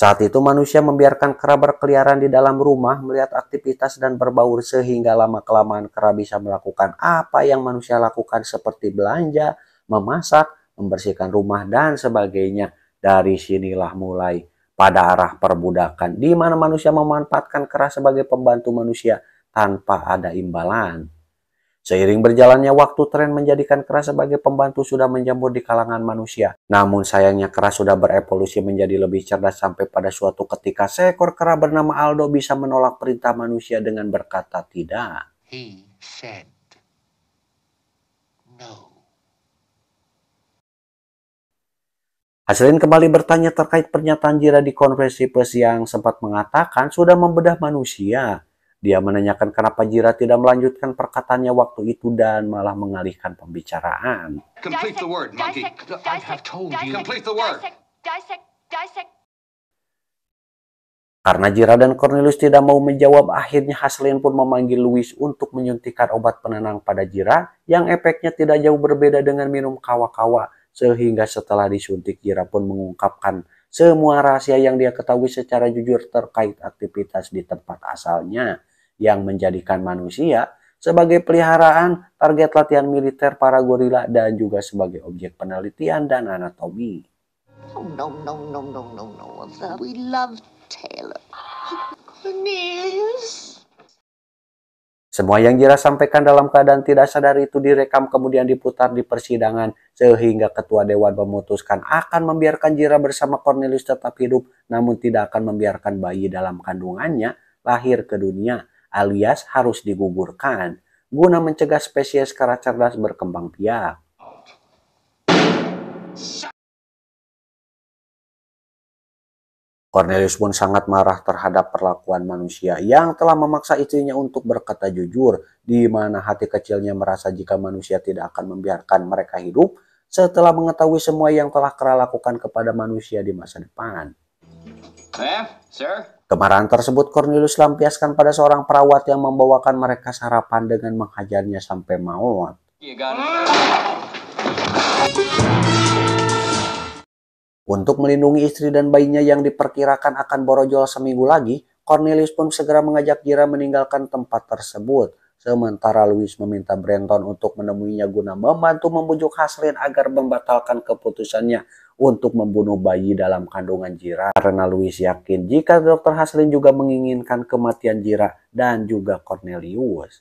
Saat itu manusia membiarkan kera berkeliaran di dalam rumah, melihat aktivitas dan berbaur sehingga lama-kelamaan kera bisa melakukan apa yang manusia lakukan seperti belanja, memasak, membersihkan rumah, dan sebagainya. Dari sinilah mulai pada arah perbudakan, di mana manusia memanfaatkan kera sebagai pembantu manusia tanpa ada imbalan. Seiring berjalannya waktu, tren menjadikan kera sebagai pembantu sudah menjamur di kalangan manusia. Namun sayangnya kera sudah berevolusi menjadi lebih cerdas sampai pada suatu ketika seekor kera bernama Aldo bisa menolak perintah manusia dengan berkata tidak. He said no. Haslin kembali bertanya terkait pernyataan Jira di konferensi pers yang sempat mengatakan sudah membedah manusia. Dia menanyakan kenapa Jira tidak melanjutkan perkataannya waktu itu dan malah mengalihkan pembicaraan. Complete the word, monkey. I have told you. Complete the word. Dissect. Karena Jira dan Cornelius tidak mau menjawab, akhirnya Haslin pun memanggil Louis untuk menyuntikkan obat penenang pada Jira yang efeknya tidak jauh berbeda dengan minum kawa-kawa. Sehingga setelah disuntik, Jira pun mengungkapkan semua rahasia yang dia ketahui secara jujur terkait aktivitas di tempat asalnya, yang menjadikan manusia sebagai peliharaan, target latihan militer para gorila, dan juga sebagai objek penelitian dan anatomi. Oh, no. We love Taylor. Cornelius. Semua yang Jira sampaikan dalam keadaan tidak sadar itu direkam kemudian diputar di persidangan, sehingga ketua dewan memutuskan akan membiarkan Jira bersama Cornelius tetap hidup, namun tidak akan membiarkan bayi dalam kandungannya lahir ke dunia, alias harus digugurkan, guna mencegah spesies kera cerdas berkembang biak. Cornelius pun sangat marah terhadap perlakuan manusia yang telah memaksa istrinya untuk berkata jujur, di mana hati kecilnya merasa jika manusia tidak akan membiarkan mereka hidup setelah mengetahui semua yang telah kera lakukan kepada manusia di masa depan. Sir? Kemarahan tersebut Cornelius lampiaskan pada seorang perawat yang membawakan mereka sarapan dengan menghajarnya sampai maut. Untuk melindungi istri dan bayinya yang diperkirakan akan borojol seminggu lagi, Cornelius pun segera mengajak Jira meninggalkan tempat tersebut. Sementara Louis meminta Brenton untuk menemuinya guna membantu membujuk Haslin agar membatalkan keputusannya untuk membunuh bayi dalam kandungan Jira. Karena Louis yakin jika Dr. Haslin juga menginginkan kematian Jira dan juga Cornelius.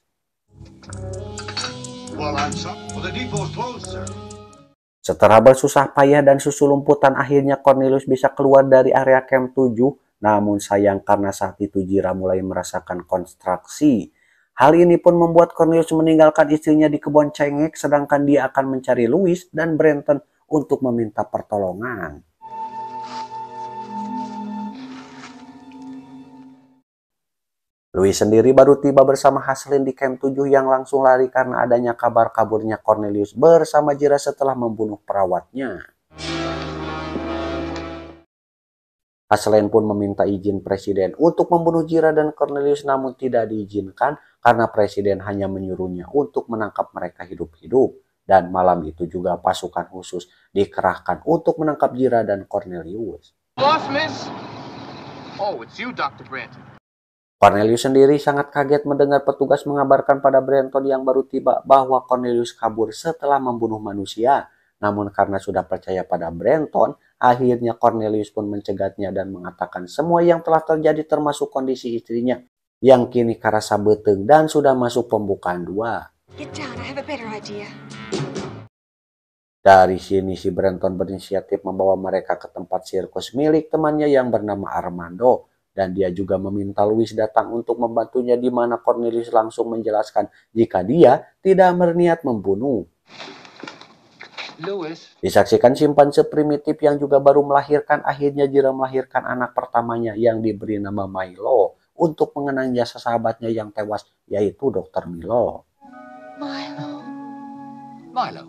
Setelah bersusah payah dan susulumputan, akhirnya Cornelius bisa keluar dari area camp 7. Namun sayang karena saat itu Jira mulai merasakan kontraksi. Hal ini pun membuat Cornelius meninggalkan istrinya di kebun cengek, sedangkan dia akan mencari Louis dan Brenton untuk meminta pertolongan. Louis sendiri baru tiba bersama Haslin di camp 7 yang langsung lari karena adanya kabar kaburnya Cornelius bersama Jira setelah membunuh perawatnya. Haslin pun meminta izin presiden untuk membunuh Jira dan Cornelius, namun tidak diizinkan karena presiden hanya menyuruhnya untuk menangkap mereka hidup-hidup. Dan malam itu juga pasukan khusus dikerahkan untuk menangkap Jira dan Cornelius. Boss, miss. Oh, it's you, Dr. Brenton. Cornelius sendiri sangat kaget mendengar petugas mengabarkan pada Brenton yang baru tiba bahwa Cornelius kabur setelah membunuh manusia. Namun karena sudah percaya pada Brenton, akhirnya Cornelius pun mencegatnya dan mengatakan semua yang telah terjadi termasuk kondisi istrinya yang kini karasa beteng dan sudah masuk pembukaan 2. Get down, I have a better idea. Dari sini si Brenton berinisiatif membawa mereka ke tempat sirkus milik temannya yang bernama Armando. Dan dia juga meminta Louis datang untuk membantunya, di mana Cornelius langsung menjelaskan jika dia tidak berniat membunuh. Louis. Disaksikan simpanse primitif yang juga baru melahirkan, akhirnya Jira melahirkan anak pertamanya yang diberi nama Milo untuk mengenang jasa sahabatnya yang tewas, yaitu Dr. Milo. Milo.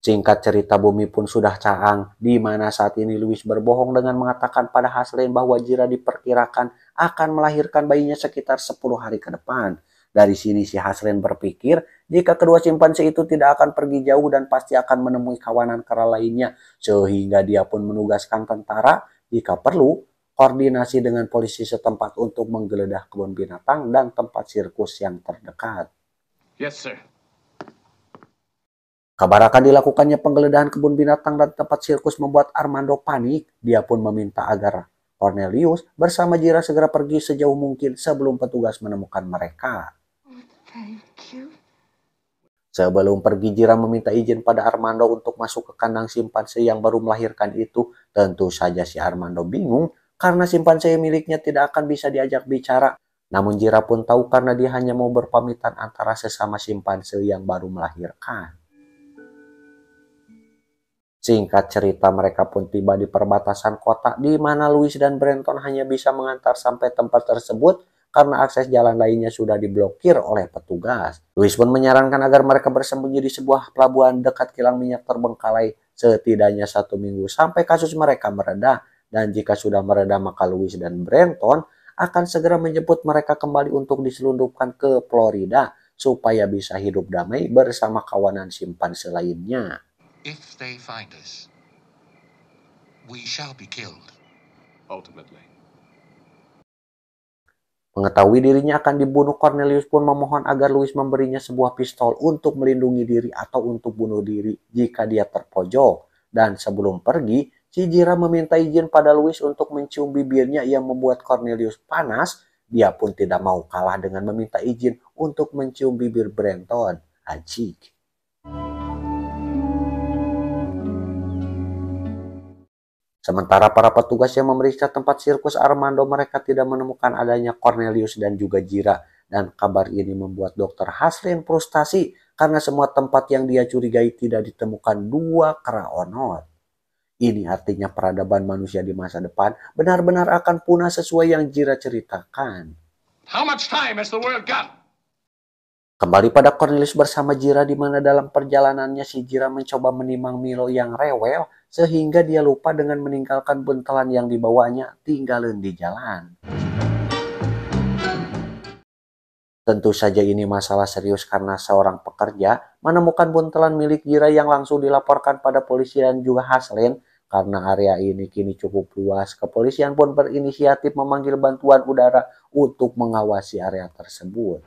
Singkat cerita, bumi pun sudah caang, di mana saat ini Louis berbohong dengan mengatakan pada Haslin bahwa Jira diperkirakan akan melahirkan bayinya sekitar 10 hari ke depan. Dari sini si Haslin berpikir jika kedua simpanse itu tidak akan pergi jauh dan pasti akan menemui kawanan kera lainnya, sehingga dia pun menugaskan tentara jika perlu koordinasi dengan polisi setempat untuk menggeledah kebun binatang dan tempat sirkus yang terdekat. Yes, sir. Kabar akan dilakukannya penggeledahan kebun binatang dan tempat sirkus membuat Armando panik. Dia pun meminta agar Cornelius bersama Jira segera pergi sejauh mungkin sebelum petugas menemukan mereka. Thank you. Sebelum pergi, Jira meminta izin pada Armando untuk masuk ke kandang simpanse yang baru melahirkan itu. Tentu saja si Armando bingung karena simpanse miliknya tidak akan bisa diajak bicara. Namun Jira pun tahu karena dia hanya mau berpamitan antara sesama simpanse yang baru melahirkan. Singkat cerita, mereka pun tiba di perbatasan kota di mana Louis dan Brenton hanya bisa mengantar sampai tempat tersebut karena akses jalan lainnya sudah diblokir oleh petugas. Louis pun menyarankan agar mereka bersembunyi di sebuah pelabuhan dekat kilang minyak terbengkalai setidaknya 1 minggu sampai kasus mereka mereda. Dan jika sudah mereda, maka Louis dan Brenton akan segera menjemput mereka kembali untuk diselundupkan ke Florida supaya bisa hidup damai bersama kawanan simpanse lainnya. If they find us, we shall be killed. Ultimately. Mengetahui dirinya akan dibunuh, Cornelius pun memohon agar Louis memberinya sebuah pistol untuk melindungi diri atau untuk bunuh diri jika dia terpojok. Dan sebelum pergi, si Jira meminta izin pada Louis untuk mencium bibirnya yang membuat Cornelius panas. Dia pun tidak mau kalah dengan meminta izin untuk mencium bibir Brenton. Ajik. Sementara para petugas yang memeriksa tempat sirkus Armando, mereka tidak menemukan adanya Cornelius dan juga Jira. Dan kabar ini membuat Dr. Haslin frustasi karena semua tempat yang dia curigai tidak ditemukan 2 kera onot. Ini artinya peradaban manusia di masa depan benar-benar akan punah sesuai yang Jira ceritakan. How much time has the world got? Kembali pada Cornelius bersama Jira, di mana dalam perjalanannya si Jira mencoba menimang Milo yang rewel sehingga dia lupa dengan meninggalkan buntelan yang dibawanya tinggalin di jalan. Tentu saja ini masalah serius karena seorang pekerja menemukan buntelan milik Jira yang langsung dilaporkan pada polisi dan juga Haslin. Karena area ini kini cukup luas, kepolisian pun berinisiatif memanggil bantuan udara untuk mengawasi area tersebut.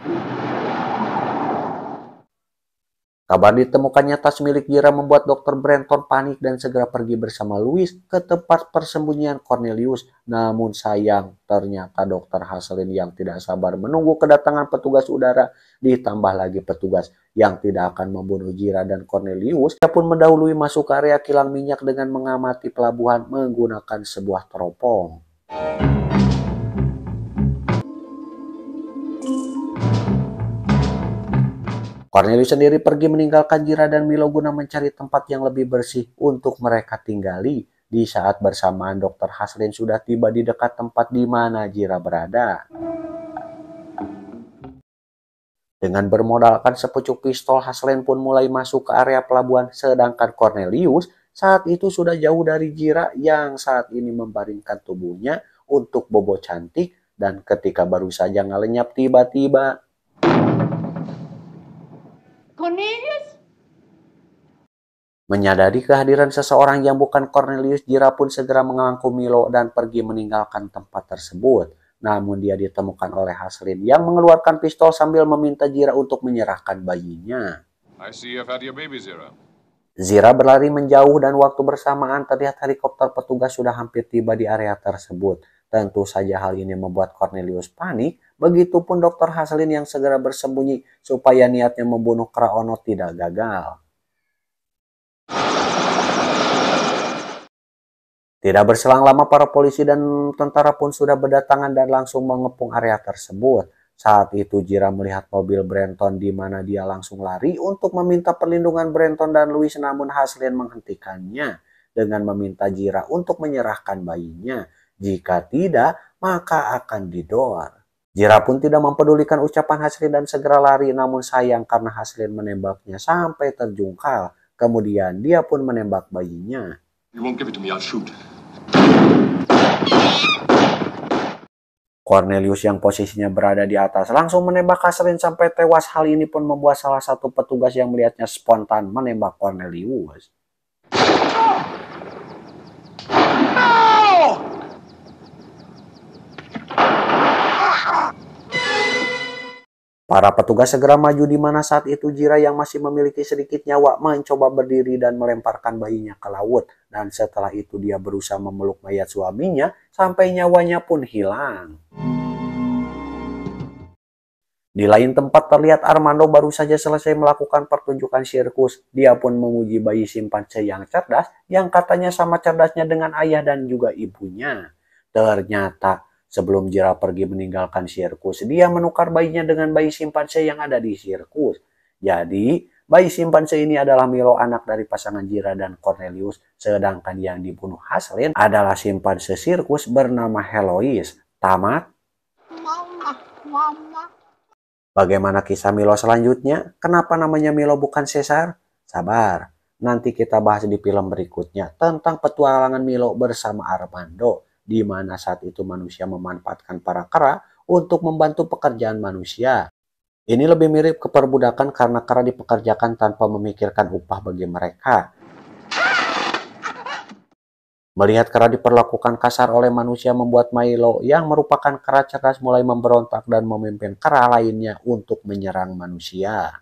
Kabar ditemukannya tas milik Jira membuat Dr. Brenton panik dan segera pergi bersama Louis ke tempat persembunyian Cornelius. Namun sayang, ternyata Dr. Haslin yang tidak sabar menunggu kedatangan petugas udara, ditambah lagi petugas yang tidak akan membunuh Jira dan Cornelius. Dia pun mendahului masuk ke area kilang minyak dengan mengamati pelabuhan menggunakan sebuah teropong. Cornelius sendiri pergi meninggalkan Jira dan Milo guna mencari tempat yang lebih bersih untuk mereka tinggali. Di saat bersamaan, Dr. Haslin sudah tiba di dekat tempat di mana Jira berada. Dengan bermodalkan sepucuk pistol, Haslin pun mulai masuk ke area pelabuhan, sedangkan Cornelius saat itu sudah jauh dari Jira yang saat ini membaringkan tubuhnya untuk bobo cantik. Dan ketika baru saja ngelenyap, tiba-tiba Cornelius? menyadari kehadiran seseorang yang bukan Cornelius, Jira pun segera mengaku Milo dan pergi meninggalkan tempat tersebut. Namun dia ditemukan oleh Haslin yang mengeluarkan pistol sambil meminta Jira untuk menyerahkan bayinya. I see you've had your baby, Zira. Jira berlari menjauh dan waktu bersamaan terlihat helikopter petugas sudah hampir tiba di area tersebut. Tentu saja hal ini membuat Cornelius panik, begitupun Dr. Haslin yang segera bersembunyi supaya niatnya membunuh kera onot tidak gagal. Tidak berselang lama para polisi dan tentara pun sudah berdatangan dan langsung mengepung area tersebut. Saat itu Jira melihat mobil Brenton di mana dia langsung lari untuk meminta perlindungan Brenton dan Louis, namun Haslin menghentikannya dengan meminta Jira untuk menyerahkan bayinya. Jika tidak, maka akan didor. Jira pun tidak mempedulikan ucapan Haslin dan segera lari, namun sayang karena Haslin menembaknya sampai terjungkal. Kemudian dia pun menembak bayinya. You won't give it to me, I'll shoot. Cornelius yang posisinya berada di atas langsung menembak Catherine sampai tewas. Hal ini pun membuat salah satu petugas yang melihatnya spontan menembak Cornelius. Para petugas segera maju, di mana saat itu Jira yang masih memiliki sedikit nyawa mencoba berdiri dan melemparkan bayinya ke laut. Dan setelah itu dia berusaha memeluk mayat suaminya sampai nyawanya pun hilang. Di lain tempat terlihat Armando baru saja selesai melakukan pertunjukan sirkus. Dia pun memuji bayi simpanse yang cerdas, yang katanya sama cerdasnya dengan ayah dan juga ibunya. Ternyata sebelum Jira pergi meninggalkan sirkus, dia menukar bayinya dengan bayi simpanse yang ada di sirkus. Jadi, bayi simpanse ini adalah Milo, anak dari pasangan Jira dan Cornelius. Sedangkan yang dibunuh Haslin adalah simpanse sirkus bernama Heloise. Tamat. Mama. Bagaimana kisah Milo selanjutnya? Kenapa namanya Milo bukan Caesar? Sabar, nanti kita bahas di film berikutnya tentang petualangan Milo bersama Armando, di mana saat itu manusia memanfaatkan para kera untuk membantu pekerjaan manusia. Ini lebih mirip ke perbudakan karena kera dipekerjakan tanpa memikirkan upah bagi mereka. Melihat kera diperlakukan kasar oleh manusia membuat Milo yang merupakan kera cerdas mulai memberontak dan memimpin kera lainnya untuk menyerang manusia.